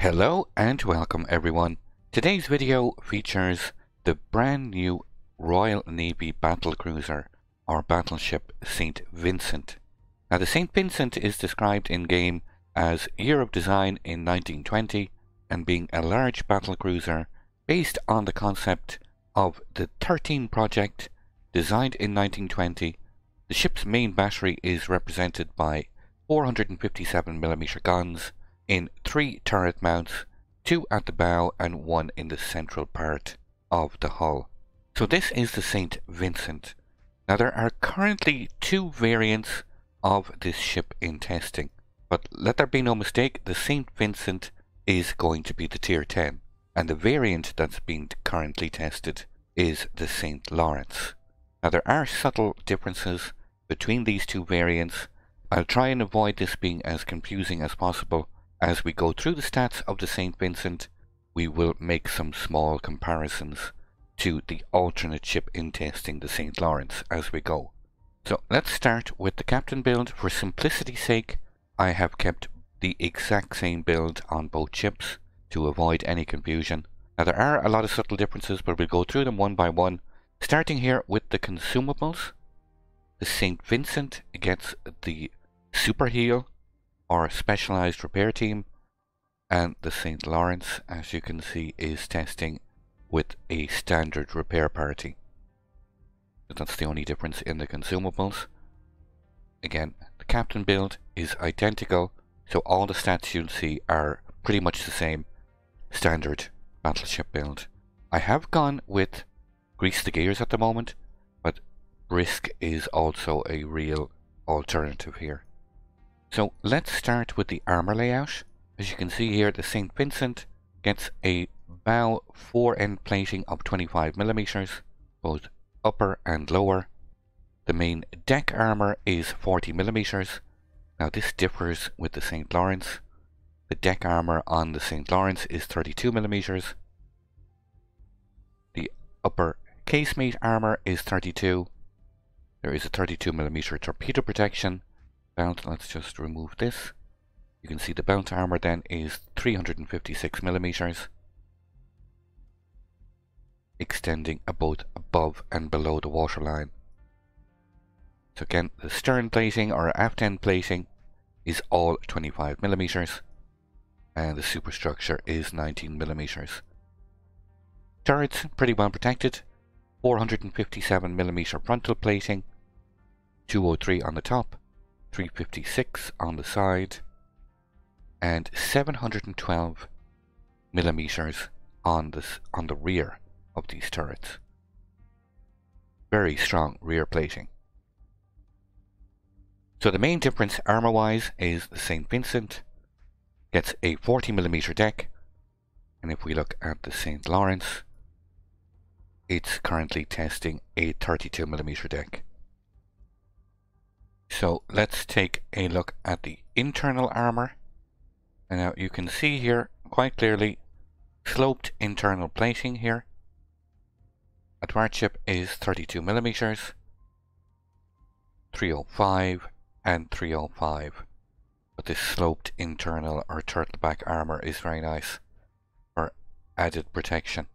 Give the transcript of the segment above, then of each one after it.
Hello and welcome everyone. Today's video features the brand new Royal Navy Battlecruiser or Battleship St. Vincent. Now the St. Vincent is described in game as year of design in 1920 and being a large battlecruiser based on the concept of the 13 project designed in 1920. The ship's main battery is represented by 457mm guns in 3 turret mounts, 2 at the bow and 1 in the central part of the hull. So this is the St. Vincent. Now there are currently 2 variants of this ship in testing, but let there be no mistake, the St. Vincent is going to be the Tier 10, and the variant that's being currently tested is the St. Lawrence. Now there are subtle differences between these 2 variants. I'll try and avoid this being as confusing as possible. As we go through the stats of the St. Vincent, we will make some small comparisons to the alternate ship in testing, the St. Lawrence, as we go. So let's start with the captain build. For simplicity's sake, I have kept the exact same build on both ships to avoid any confusion. Now there are a lot of subtle differences, but we'll go through them one by one. Starting here with the consumables, the St. Vincent gets the super heal or specialized repair team, and the St. Lawrence, as you can see, is testing with a standard repair party. So that's the only difference in the consumables. Again, the captain build is identical, so all the stats you'll see are pretty much the same standard battleship build. I have gone with grease the gears at the moment, but brisk is also a real alternative here. So let's start with the armor layout. As you can see here, the St. Vincent gets a bow fore-end plating of 25mm, both upper and lower. The main deck armor is 40mm. Now this differs with the St. Lawrence. The deck armor on the St. Lawrence is 32mm. The upper casemate armor is 32. There is a 32mm torpedo protection. Belt, let's just remove this. You can see the belt armor then is 356mm, extending both above and below the waterline. So again, the stern plating or aft end plating is all 25mm, and the superstructure is 19mm. Turrets pretty well protected, 457mm frontal plating, 203 on the top, 356 on the side, and 712mm on the rear of these turrets. Very strong rear plating. So the main difference armor-wise is the St. Vincent gets a 40mm deck, and if we look at the St. Lawrence, it's currently testing a 32mm deck. So let's take a look at the internal armor. And now you can see here quite clearly sloped internal plating here. Advanced ship is 32mm, 305 and 305. But this sloped internal or turtleback armor is very nice for added protection.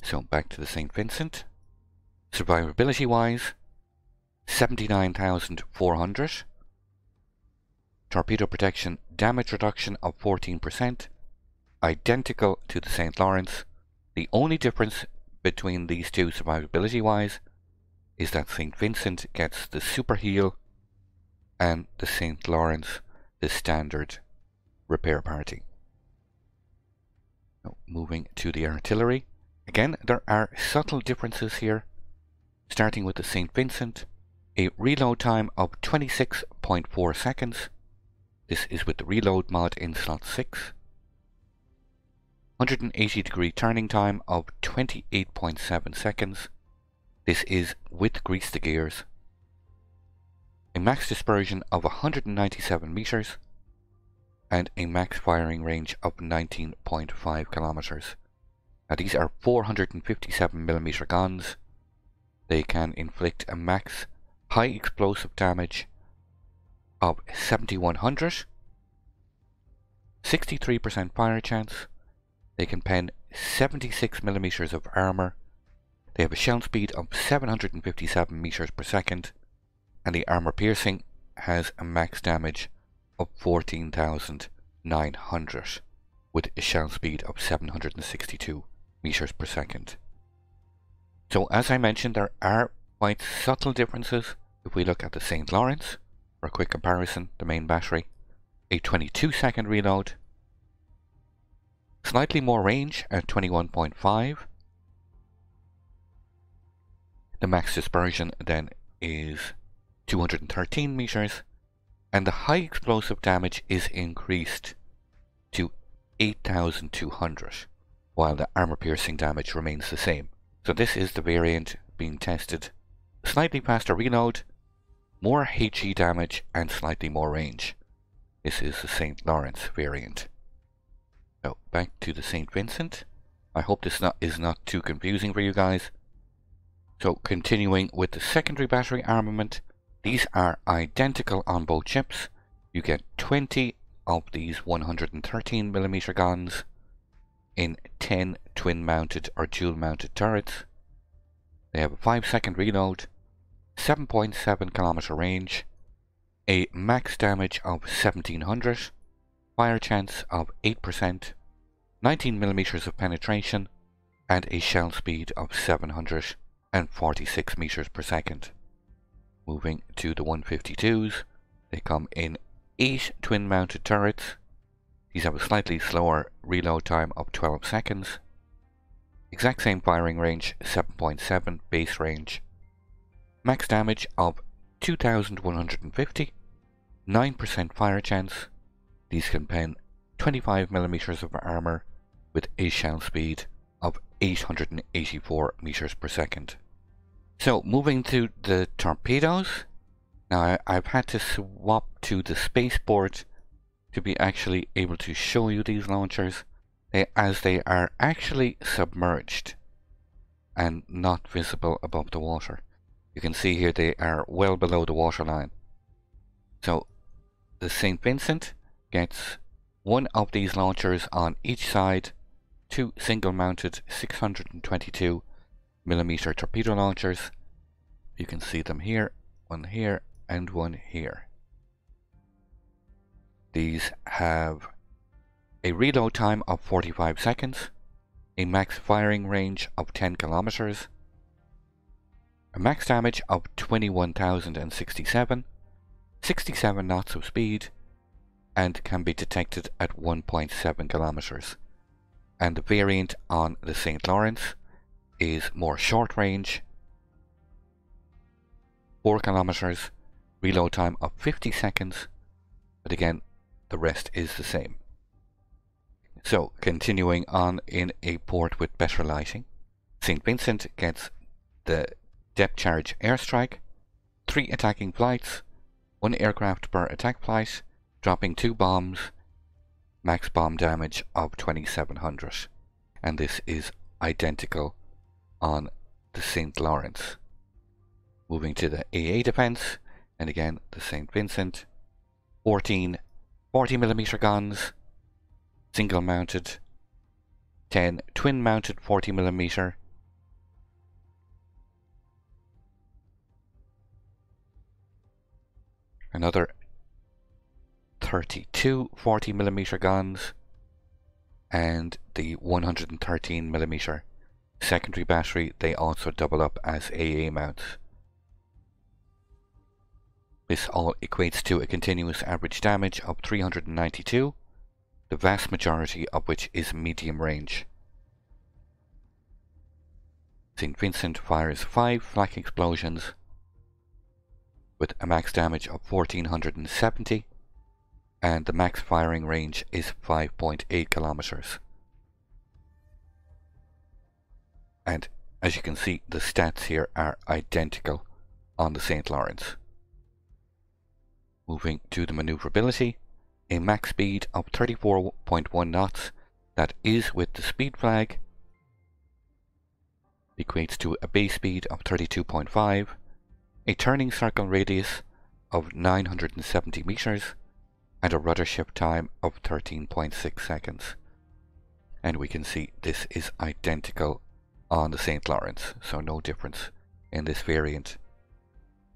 So back to the St. Vincent. Survivability wise, 79,400. Torpedo protection damage reduction of 14%, identical to the St. Lawrence. The only difference between these two survivability wise is that St. Vincent gets the super heal and the St. Lawrence the standard repair party. Now, moving to the artillery. Again, there are subtle differences here. Starting with the St. Vincent, a reload time of 26.4 seconds. This is with the reload mod in slot 6. 180-degree turning time of 28.7 seconds. This is with grease the gears. A max dispersion of 197 meters and a max firing range of 19.5 kilometers. Now these are 457mm guns. They can inflict a max high explosive damage of 7100 63% fire chance. They can pen 76 millimeters of armor. They have a shell speed of 757 meters per second, and the armor piercing has a max damage of 14,900 with a shell speed of 762 meters per second. So as I mentioned, there are quite subtle differences. If we look at the St. Lawrence, for a quick comparison, the main battery, a 22-second reload, slightly more range at 21.5. The max dispersion then is 213 meters, and the high explosive damage is increased to 8,200, while the armor piercing damage remains the same. So this is the variant being tested. Slightly faster reload, more HE damage, and slightly more range. This is the St. Lawrence variant. So back to the St. Vincent. I hope this is not too confusing for you guys. So continuing with the secondary battery armament, these are identical on both ships. You get 20 of these 113mm guns in 10 twin-mounted or dual-mounted turrets. They have a 5-second reload, 7.7 kilometer range, a max damage of 1700, fire chance of 8%, 19mm of penetration, and a shell speed of 746 meters per second. Moving to the 152s, they come in 8 twin-mounted turrets. These have a slightly slower reload time of 12 seconds. Exact same firing range, 7.7 base range. Max damage of 2,150, 9% fire chance. These can pen 25mm of armor with a shell speed of 884 meters per second. So moving to the torpedoes. Now I've had to swap to the spaceport to be actually able to show you these launchers, as they are actually submerged and not visible above the water. You can see here they are well below the waterline. So the St. Vincent gets one of these launchers on each side, two single-mounted 622mm torpedo launchers. You can see them here, one here and one here. These have a reload time of 45 seconds, a max firing range of 10 kilometers, a max damage of 21,067, 67 knots of speed, and can be detected at 1.7 kilometers. And the variant on the St. Lawrence is more short range, 4 kilometers, reload time of 50 seconds, but again, the rest is the same. So, continuing on in a port with better lighting, St. Vincent gets the depth charge airstrike, 3 attacking flights, 1 aircraft per attack flight, dropping 2 bombs, max bomb damage of 2,700. And this is identical on the St. Lawrence. Moving to the AA Defence, and again the St. Vincent, 14 40mm guns, single mounted, 10 twin mounted 40mm, another 32 40mm guns, and the 113mm secondary battery. They also double up as AA mounts. This all equates to a continuous average damage of 392, the vast majority of which is medium range. St. Vincent fires 5 flak explosions with a max damage of 1,470, and the max firing range is 5.8 kilometers. And as you can see, the stats here are identical on the St. Lawrence. Moving to the maneuverability, a max speed of 34.1 knots, that is with the speed flag, equates to a base speed of 32.5, a turning circle radius of 970 meters, and a rudder shift time of 13.6 seconds. And we can see this is identical on the St. Lawrence, so no difference in this variant.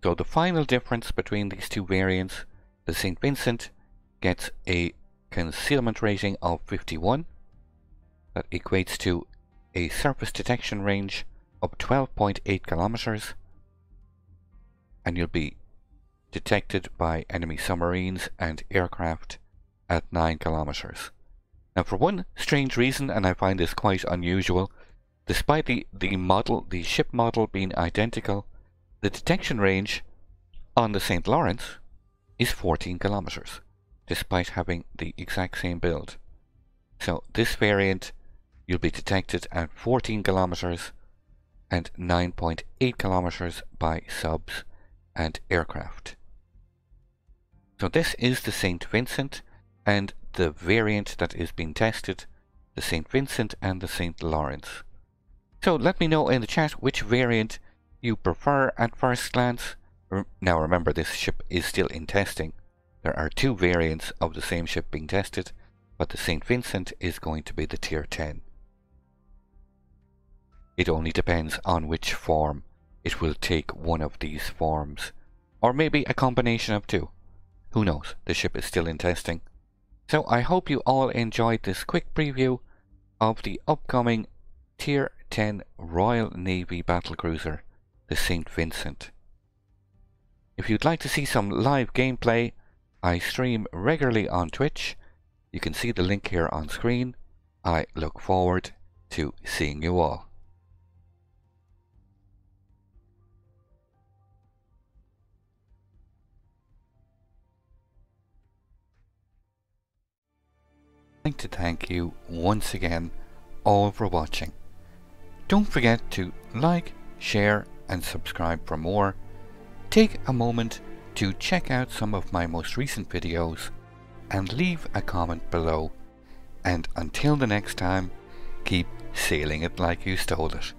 So the final difference between these two variants, the St. Vincent gets a concealment rating of 51. That equates to a surface detection range of 12.8 kilometers, and you'll be detected by enemy submarines and aircraft at 9 kilometers. Now, for one strange reason, and I find this quite unusual, despite the ship model being identical, the detection range on the St. Lawrence is 14 kilometers, despite having the exact same build. So this variant, you'll be detected at 14 kilometers and 9.8 kilometers by subs and aircraft. So this is the St. Vincent, and the variant that is being tested, the St. Vincent and the St. Lawrence. So let me know in the chat which variant you prefer at first glance. Now remember, this ship is still in testing. There are two variants of the same ship being tested, but the St. Vincent is going to be the Tier 10. It only depends on which form. It will take one of these forms, or maybe a combination of two. Who knows? The ship is still in testing. So I hope you all enjoyed this quick preview of the upcoming Tier 10 Royal Navy Battlecruiser, the St. Vincent. If you'd like to see some live gameplay, I stream regularly on Twitch. You can see the link here on screen. I look forward to seeing you all. I'd like to thank you once again all for watching. Don't forget to like, share and subscribe for more. Take a moment to check out some of my most recent videos and leave a comment below. And until the next time, keep sailing it like you stole it.